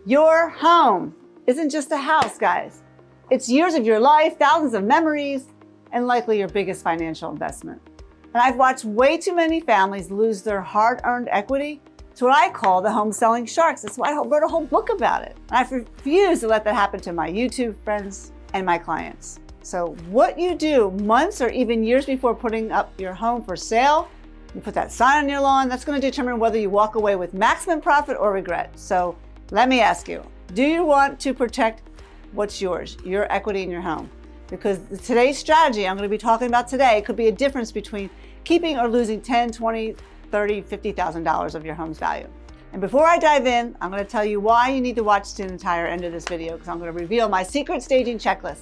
Your home isn't just a house, guys. It's years of your life, thousands of memories, and likely your biggest financial investment. And I've watched way too many families lose their hard-earned equity to what I call the home selling sharks. That's why I wrote a whole book about it. And I refuse to let that happen to my YouTube friends and my clients. So what you do months or even years before putting up your home for sale, you put that sign on your lawn, that's going to determine whether you walk away with maximum profit or regret. So let me ask you, do you want to protect what's yours, your equity in your home? Because today's strategy I'm going to be talking about today could be a difference between keeping or losing $10,000, $20,000, $30,000, $50,000 of your home's value. And before I dive in, I'm going to tell you why you need to watch the entire end of this video, because I'm going to reveal my secret staging checklist,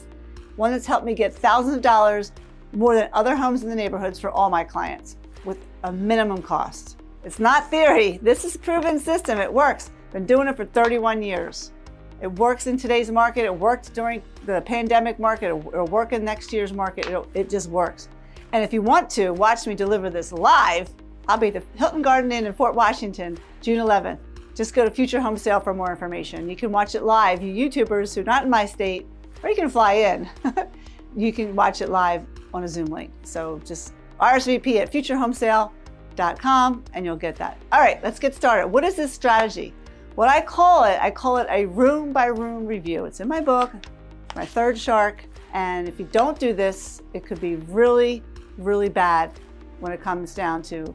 one that's helped me get thousands of dollars more than other homes in the neighborhoods for all my clients with a minimum cost. It's not theory. This is a proven system. It works. Been doing it for 31 years. It works in today's market. It worked during the pandemic market. It'll work in next year's market. It just works. And if you want to watch me deliver this live, I'll be at the Hilton Garden Inn in Fort Washington, June 11th. Just go to Future Home Sale for more information. You can watch it live. You YouTubers who are not in my state, or you can fly in, you can watch it live on a Zoom link. So just RSVP at futurehomesale.com and you'll get that. All right, let's get started. What is this strategy? What I call it a room by room review. It's in my book, my third shark. And if you don't do this, it could be really, really bad when it comes down to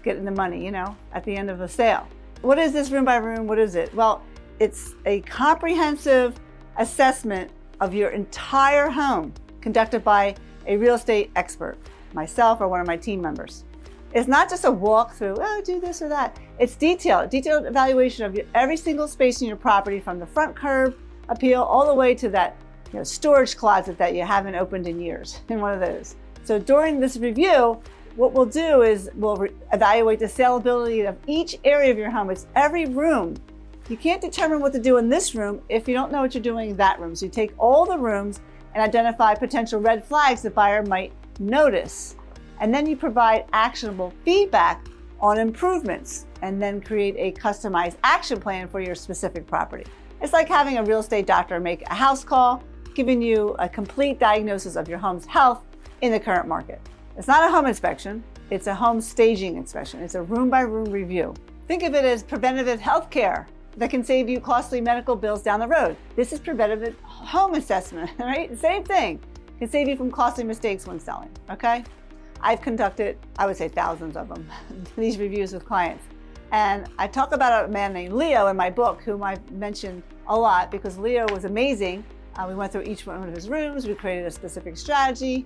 getting the money, at the end of a sale. What is this room by room? What is it? Well, it's a comprehensive assessment of your entire home conducted by a real estate expert, myself or one of my team members. It's not just a walkthrough, do this or that. It's detailed evaluation of every single space in your property, from the front curb appeal all the way to that storage closet that you haven't opened in years, in one of those. So during this review, what we'll do is we'll evaluate the saleability of each area of your home. It's every room. You can't determine what to do in this room if you don't know what you're doing in that room. So you take all the rooms and identify potential red flags the buyer might notice. And then you provide actionable feedback on improvements and then create a customized action plan for your specific property. It's like having a real estate doctor make a house call, giving you a complete diagnosis of your home's health in the current market. It's not a home inspection, it's a home staging inspection. It's a room by room review. Think of it as preventative health care that can save you costly medical bills down the road. This is preventative home assessment, right? Same thing. It can save you from costly mistakes when selling, okay? I've conducted, I would say thousands of them, these reviews with clients. And I talk about a man named Leo in my book, whom I've mentioned a lot because Leo was amazing. We went through each one of his rooms. We created a specific strategy.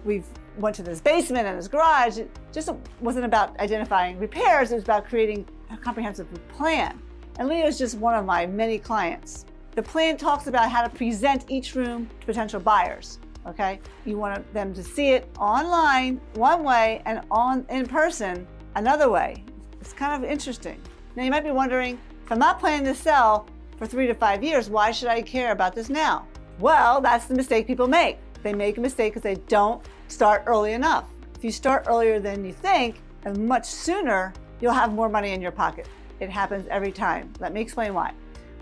We went to this basement and his garage. It just wasn't about identifying repairs. It was about creating a comprehensive plan. And Leo is just one of my many clients. The plan talks about how to present each room to potential buyers. Okay, you want them to see it online one way and in person another way. It's kind of interesting. Now you might be wondering, if I'm not planning to sell for 3 to 5 years, why should I care about this now? Well, that's the mistake people make. They make a mistake because they don't start early enough. If you start earlier than you think, and much sooner, you'll have more money in your pocket. It happens every time. Let me explain why.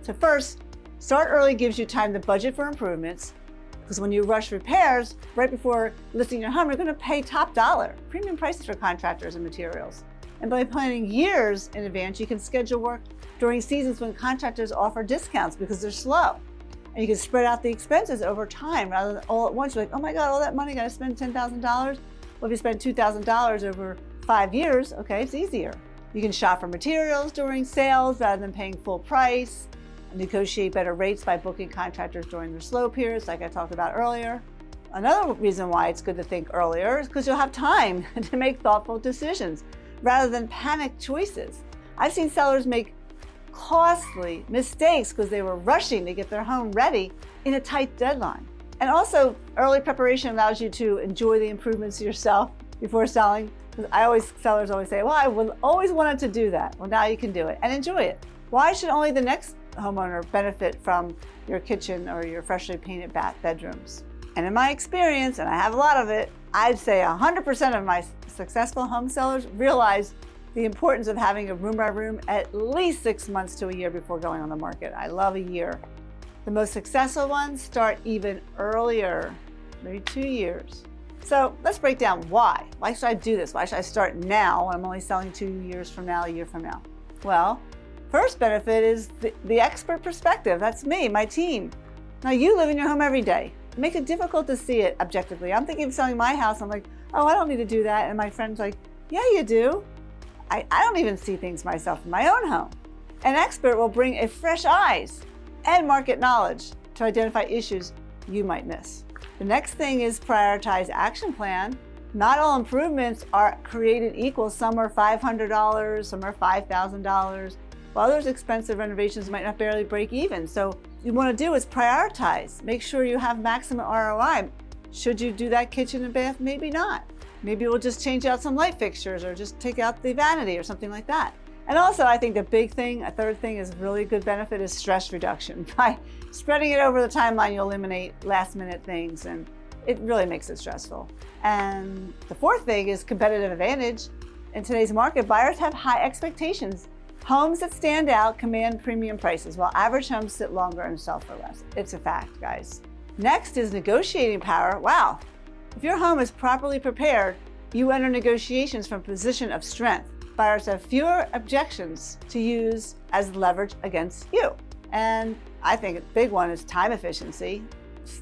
So first, start early gives you time to budget for improvements. Because when you rush repairs, right before listing your home, you're going to pay top dollar, premium prices for contractors and materials. And by planning years in advance, you can schedule work during seasons when contractors offer discounts because they're slow. And you can spread out the expenses over time rather than all at once. You're like, oh my God, all that money, got to spend $10,000? Well, if you spend $2,000 over 5 years, okay, it's easier. You can shop for materials during sales rather than paying full price. Negotiate better rates by booking contractors during their slow periods, like I talked about earlier. Another reason why it's good to think earlier is because you'll have time to make thoughtful decisions rather than panic choices. I've seen sellers make costly mistakes because they were rushing to get their home ready in a tight deadline. And also, early preparation allows you to enjoy the improvements yourself before selling. Sellers always say, well, I always wanted to do that. Well, now you can do it and enjoy it. Why should only the next homeowner benefit from your kitchen or your freshly painted bedrooms? And in my experience, and I have a lot of it, I'd say 100% of my successful home sellers realize the importance of having a room by room at least 6 months to a year before going on the market. I love a year. The most successful ones start even earlier, maybe 2 years. So let's break down why. Why should I do this? Why should I start now when I'm only selling 2 years from now, a year from now? Well, first benefit is the expert perspective. That's me, my team. Now you live in your home every day. It makes it difficult to see it objectively. I'm thinking of selling my house. I'm like, oh, I don't need to do that. And my friend's like, yeah, you do. I don't even see things myself in my own home. An expert will bring a fresh eyes and market knowledge to identify issues you might miss. The next thing is prioritize action plan. Not all improvements are created equal. Some are $500, some are $5,000, while others expensive renovations might not barely break even. So what you want to do is prioritize. Make sure you have maximum ROI. Should you do that kitchen and bath? Maybe not. Maybe we'll just change out some light fixtures or just take out the vanity or something like that. And also, I think the big thing, a third thing is really good benefit is stress reduction. By spreading it over the timeline, you'll eliminate last minute things and it really makes it stressful. And the fourth thing is competitive advantage. In today's market, buyers have high expectations. Homes that stand out command premium prices, while average homes sit longer and sell for less. It's a fact, guys. Next is negotiating power. Wow. If your home is properly prepared, you enter negotiations from a position of strength. Buyers have fewer objections to use as leverage against you. And I think a big one is time efficiency.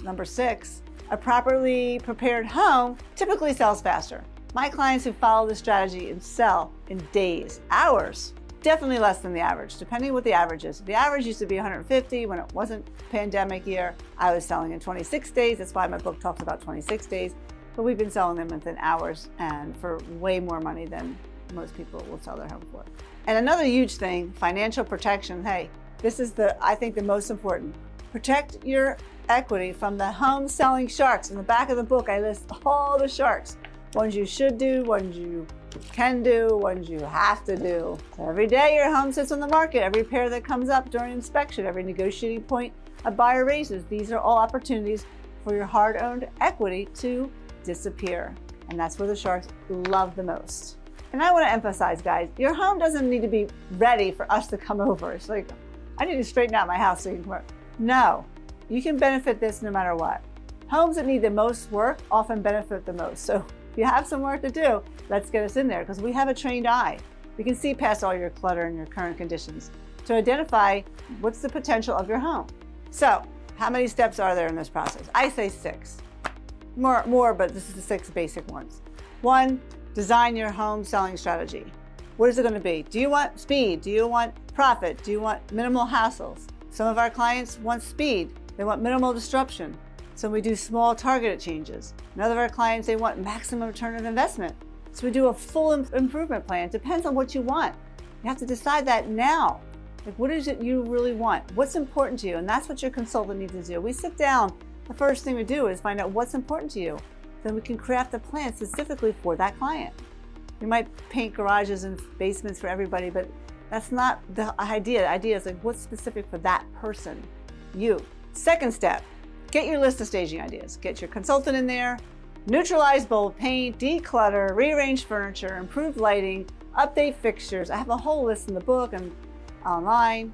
Number 6, a properly prepared home typically sells faster. My clients who follow this strategy and sell in days, hours, definitely less than the average, depending what the average is. The average used to be 150 when it wasn't pandemic year. I was selling in 26 days. That's why my book talks about 26 days. But we've been selling them within hours and for way more money than most people will sell their home for. And another huge thing, financial protection. Hey, this is I think the most important. Protect your equity from the home selling sharks. In the back of the book, I list all the sharks. Ones you should do, ones you can do, ones you have to do. So every day your home sits on the market, every pair that comes up during inspection, every negotiating point a buyer raises, these are all opportunities for your hard-earned equity to disappear. And that's where the sharks love the most. And I want to emphasize, guys, your home doesn't need to be ready for us to come over. It's like, I need to straighten out my house so you can come over. No, you can benefit this no matter what. Homes that need the most work often benefit the most. So if you have some work to do, let's get us in there because we have a trained eye. We can see past all your clutter and your current conditions to identify what's the potential of your home. So how many steps are there in this process? I say 6. More, but this is the 6 basic ones. 1, design your home selling strategy. What is it going to be? Do you want speed? Do you want profit? Do you want minimal hassles? Some of our clients want speed. They want minimal disruption. So we do small targeted changes. Another of our clients, they want maximum return on investment. So we do a full improvement plan. It depends on what you want. You have to decide that now. Like, what is it you really want? What's important to you? And that's what your consultant needs to do. We sit down. The first thing we do is find out what's important to you. Then we can craft a plan specifically for that client. We might paint garages and basements for everybody, but that's not the idea. The idea is like what's specific for that person, you. Second step, get your list of staging ideas. Get your consultant in there, neutralize bold paint, declutter, rearrange furniture, improve lighting, update fixtures. I have a whole list in the book and online.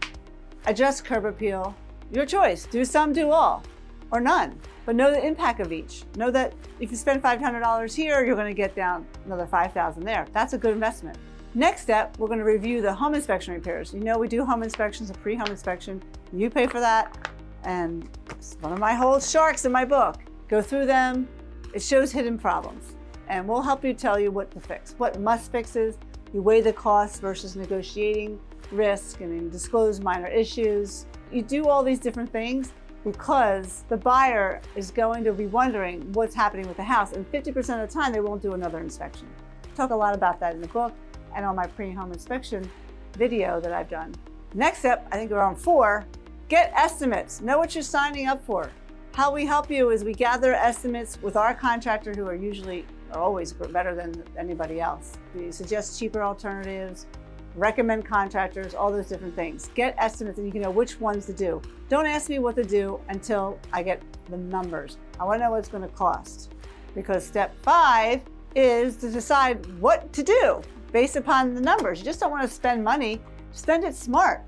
Adjust curb appeal. Your choice. Do some, do all, or none. But know the impact of each. Know that if you spend $500 here, you're going to get down another $5,000 there. That's a good investment. Next step, we're going to review the home inspection repairs. You know we do home inspections, a pre-home inspection. You pay for that. And it's one of my whole sharks in my book. Go through them. It shows hidden problems. And we'll help you tell you what to fix. What must fixes. You weigh the costs versus negotiating risk and then disclose minor issues. You do all these different things because the buyer is going to be wondering what's happening with the house. And 50% of the time, they won't do another inspection. I talk a lot about that in the book and on my pre-home inspection video that I've done. Next step, I think we're on 4, get estimates. Know what you're signing up for. How we help you is we gather estimates with our contractor who are always better than anybody else. We suggest cheaper alternatives, recommend contractors, all those different things. Get estimates and you can know which ones to do. Don't ask me what to do until I get the numbers. I want to know what it's going to cost because step 5 is to decide what to do. based upon the numbers. You just don't want to spend money, spend it smart.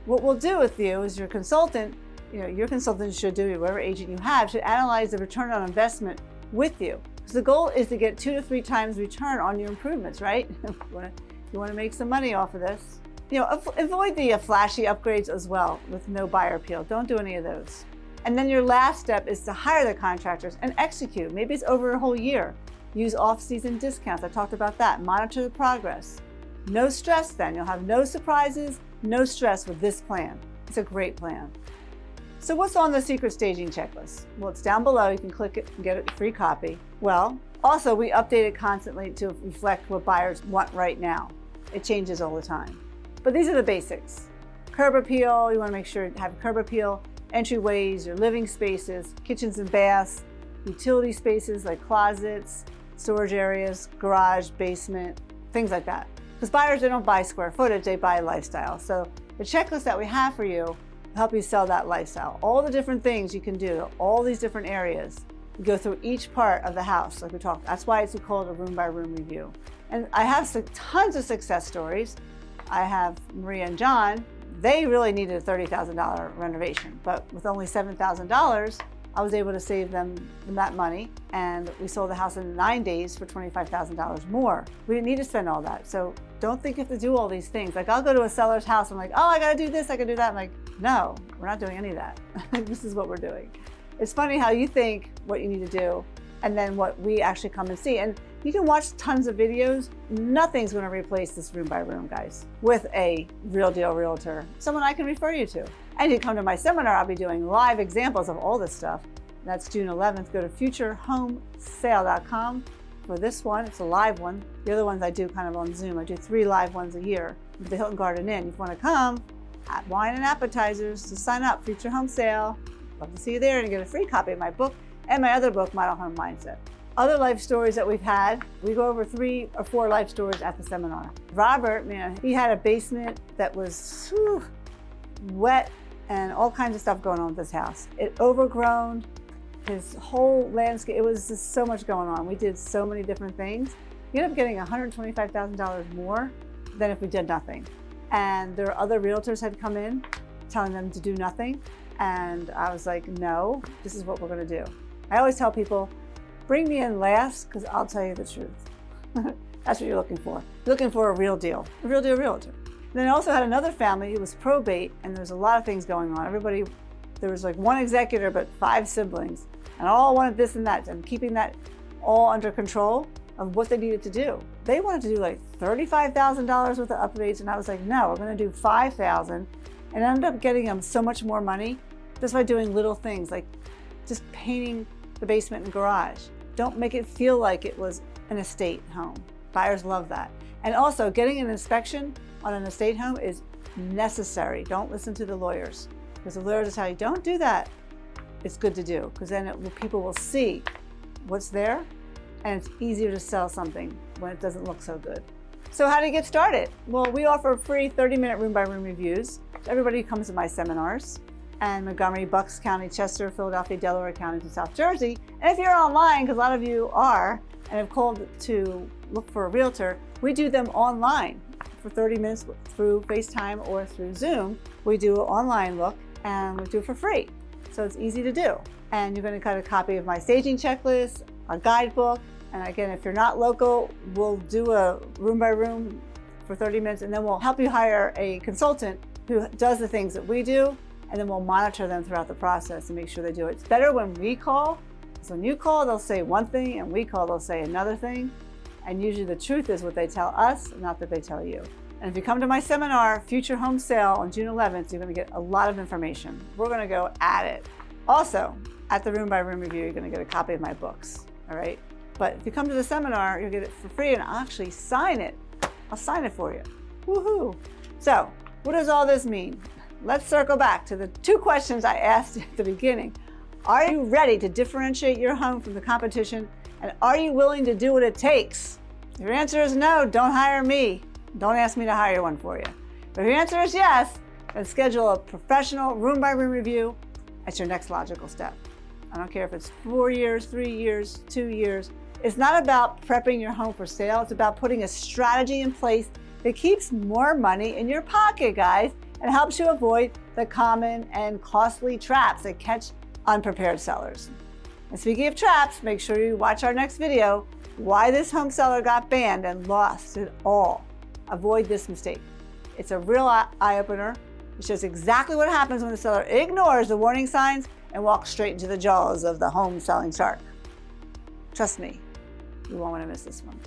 What we'll do with you is your consultant, your consultant should do, whatever agent you have, should analyze the return on investment with you. Because the goal is to get 2 to 3 times return on your improvements, right? You want to make some money off of this. Avoid the flashy upgrades as well with no buyer appeal. Don't do any of those. And then your last step is to hire the contractors and execute. Maybe it's over a whole year. Use off-season discounts. I talked about that. Monitor the progress. No stress then. You'll have no surprises, no stress with this plan. It's a great plan. So what's on the secret staging checklist? Well, it's down below. You can click it and get a free copy. Well, also we update it constantly to reflect what buyers want right now. It changes all the time. But these are the basics. Curb appeal, you want to make sure you have curb appeal, entryways, your living spaces, kitchens and baths, utility spaces like closets, storage areas, garage, basement, things like that. Because buyers, they don't buy square footage, they buy lifestyle. So the checklist that we have for you will help you sell that lifestyle. All the different things you can do, all these different areas. You go through each part of the house like we talked. That's why it's called a room by room review. And I have tons of success stories. I have Maria and John. They really needed a $30,000 renovation, but with only $7,000, I was able to save them that money, and we sold the house in 9 days for $25,000 more. We didn't need to spend all that. So don't think you have to do all these things. Like I'll go to a seller's house, I'm like, oh, I gotta do this, I gotta do that. I'm like, no, we're not doing any of that. This is what we're doing. It's funny how you think what you need to do and then what we actually come and see. And you can watch tons of videos. Nothing's gonna replace this room by room, guys, with a real deal realtor, someone I can refer you to. And you come to my seminar, I'll be doing live examples of all this stuff. That's June 11th. Go to futurehomesale.com for this one. It's a live one. The other ones I do kind of on Zoom. I do 3 live ones a year with the Hilton Garden Inn. If you want to come, at wine and appetizers, to sign up, Future Home Sale. Love to see you there and get a free copy of my book and my other book, Model Home Mindset. Other life stories that we've had, we go over 3 or 4 life stories at the seminar. Robert, man, he had a basement that was wet and all kinds of stuff going on with this house. It overgrown, his whole landscape, it was just so much going on. We did so many different things. We ended up getting $125,000 more than if we did nothing. And there were other realtors had come in telling them to do nothing. And I was like, no, this is what we're gonna do. I always tell people, bring me in last, because I'll tell you the truth. That's what you're looking for. You're looking for a real deal realtor. And then I also had another family who was probate, and there's a lot of things going on. There was like 1 executor, but 5 siblings, and all wanted this and that, and keeping that all under control of what they needed to do. They wanted to do like $35,000 worth of upgrades, and I was like, no, we're gonna do $5,000, and I ended up getting them so much more money just by doing little things like just painting the basement and garage. Don't make it feel like it was an estate home. Buyers love that. And also, getting an inspection on an estate home is necessary. Don't listen to the lawyers, because the lawyers will tell you, don't do that. It's good to do, because then people will see what's there, and it's easier to sell something when it doesn't look so good. So how do you get started? Well, we offer free 30-minute room-by-room reviews to everybody who comes to my seminars. And Montgomery, Bucks County, Chester, Philadelphia, Delaware County, and South Jersey. And if you're online, because a lot of you are, and have called to look for a realtor, we do them online for 30 minutes through FaceTime or through Zoom. We do an online look, and we do it for free. So it's easy to do. And you're going to get a copy of my staging checklist, a guidebook. And again, if you're not local, we'll do a room by room for 30 minutes, and then we'll help you hire a consultant who does the things that we do. And then we'll monitor them throughout the process and make sure they do it. It's better when we call, because when you call, they'll say one thing, and we call, they'll say another thing. And usually the truth is what they tell us, not that they tell you. And if you come to my seminar, Future Home Sale, on June 11th, you're gonna get a lot of information. We're gonna go at it. Also, at the room by room review, you're gonna get a copy of my books, all right? But if you come to the seminar, you'll get it for free, and I'll actually sign it. I'll sign it for you. Woohoo! So, what does all this mean? Let's circle back to the 2 questions I asked at the beginning. Are you ready to differentiate your home from the competition? And are you willing to do what it takes? If your answer is no, don't hire me. Don't ask me to hire one for you. But if your answer is yes, then schedule a professional room by room review. That's your next logical step. I don't care if it's 4 years, 3 years, 2 years. It's not about prepping your home for sale. It's about putting a strategy in place that keeps more money in your pocket, guys, and helps you avoid the common and costly traps that catch unprepared sellers. And speaking of traps, make sure you watch our next video, why this home seller got banned and lost it all. Avoid this mistake. It's a real eye-opener. It shows exactly what happens when the seller ignores the warning signs and walks straight into the jaws of the home selling shark. Trust me, you won't want to miss this one.